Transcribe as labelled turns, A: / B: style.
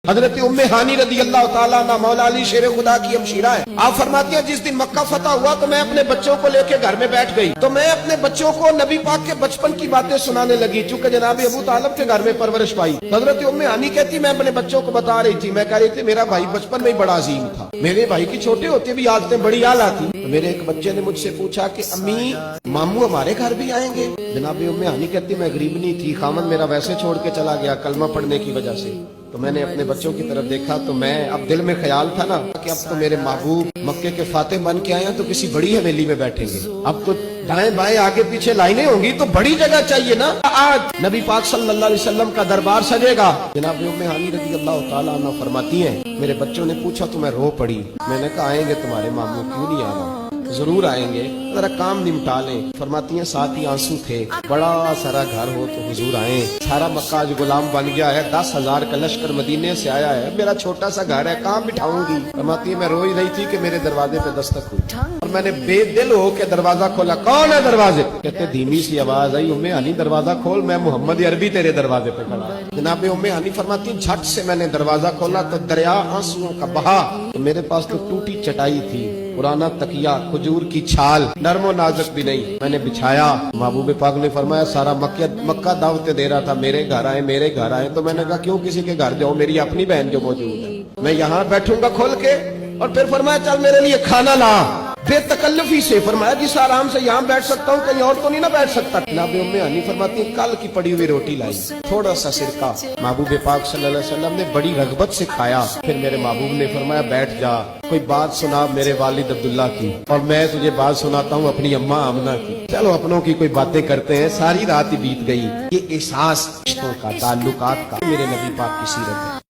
A: حضرت ام ہانی رضی اللہ تعالیٰ عنہ مولا علی شیر خدا کی ہمشیرہ ہے. آپ فرماتی ہیں جس دن مکہ فتح ہوا تو میں اپنے بچوں کو لے کے گھر میں بیٹھ گئی تو میں اپنے بچوں کو نبی پاک کے بچپن کی باتیں سنانے لگی چونکہ جناب ابو طالب کے گھر میں پرورش پائی. حضرت ام ہانی کہتی میں اپنے بچوں کو بتا رہی تھی, میں کہہ رہی تھی میرا بھائی بچپن میں ہی بڑا عظیم تھا, میرے بھائی کی چھوٹے ہوتے بھی عادتیں بڑی اعلیٰ تھی. تو میرے ایک بچے نے مجھ سے پوچھا کہ امی ماموں ہمارے گھر بھی آئیں گے؟ جناب ام ہانی کہتی میں غریب نہیں تھی, خامن میرا ویسے چھوڑ کے چلا گیا کلمہ پڑھنے کی وجہ سے. تو میں نے اپنے بچوں کی طرف دیکھا تو میں اب دل میں خیال تھا نا کہ اب تو میرے محبوب مکے کے فاتح بن کے آئے ہیں تو کسی بڑی حویلی میں بیٹھیں گے, اب تو دائیں بائیں آگے پیچھے لائنیں ہوں گی تو بڑی جگہ چاہیے نا. آج نبی پاک صلی اللہ علیہ وسلم کا دربار سجے گا. جناب ام ہانی رضی اللہ تعالیٰ عنہ فرماتی ہیں میرے بچوں نے پوچھا تو میں رو پڑی. میں نے کہا آئیں گے تمہارے ماموں, کیوں نہیں آنا, ضرور آئیں گے, ذرا کام نمٹا لیں. فرماتی ہیں ساتھ ہی آنسو تھے, بڑا سارا گھر ہو تو حضور آئیں, سارا مکہ آج غلام بن گیا ہے, 10,000 کا لشکر مدینے سے آیا ہے, میرا چھوٹا سا گھر ہے, کہاں بٹھاؤں گی. فرماتی ہے میں رو ہی رہی تھی کہ میرے دروازے پہ دستک ہوئی اور میں نے بے دل ہو کے دروازہ کھولا. کون ہے دروازے پہ؟ کہتے دھیمی سی آواز آئی ام ہانی دروازہ کھول, میں محمد عربی تیرے دروازے پہ کھڑا. جناب ام ہانی فرماتی ہیں جھٹ سے میں نے دروازہ کھولا تو دریا آنسوؤں کا بہا. تو میرے پاس تو ٹوٹی چٹائی تھی, پرانا تکیہ, کھجور کی چھال, نرم و نازک بھی نہیں, میں نے بچھایا. محبوب پاک نے فرمایا سارا مکہ دعوتیں دے رہا تھا میرے گھر آئے میرے گھر آئے. تو میں نے کہا کیوں کسی کے گھر جاؤ, میری اپنی بہن جو موجود ہے, میں یہاں بیٹھوں گا کھول کے. اور پھر فرمایا چل میرے لیے کھانا لا, بے تکلفی سے. فرمایا جس آرام سے یہاں بیٹھ سکتا ہوں کہیں اور تو نہیں نہ بیٹھ سکتا. جناب ام ہانی فرماتی ہیں کل کی پڑی ہوئی روٹی لائی, تھوڑا سا سرکہ, محبوب پاک صلی اللہ علیہ وسلم نے بڑی رغبت سے کھایا. پھر میرے محبوب نے فرمایا بیٹھ جا, کوئی بات سنا میرے والد عبداللہ کی اور میں تجھے بات سناتا ہوں اپنی اماں آمنہ کی. چلو اپنوں کی کوئی باتیں کرتے ہیں. ساری رات ہی بیت گئی. یہ احساس رشتوں کا, تعلقات کا میرے نبی پاک کی سیرت ہے.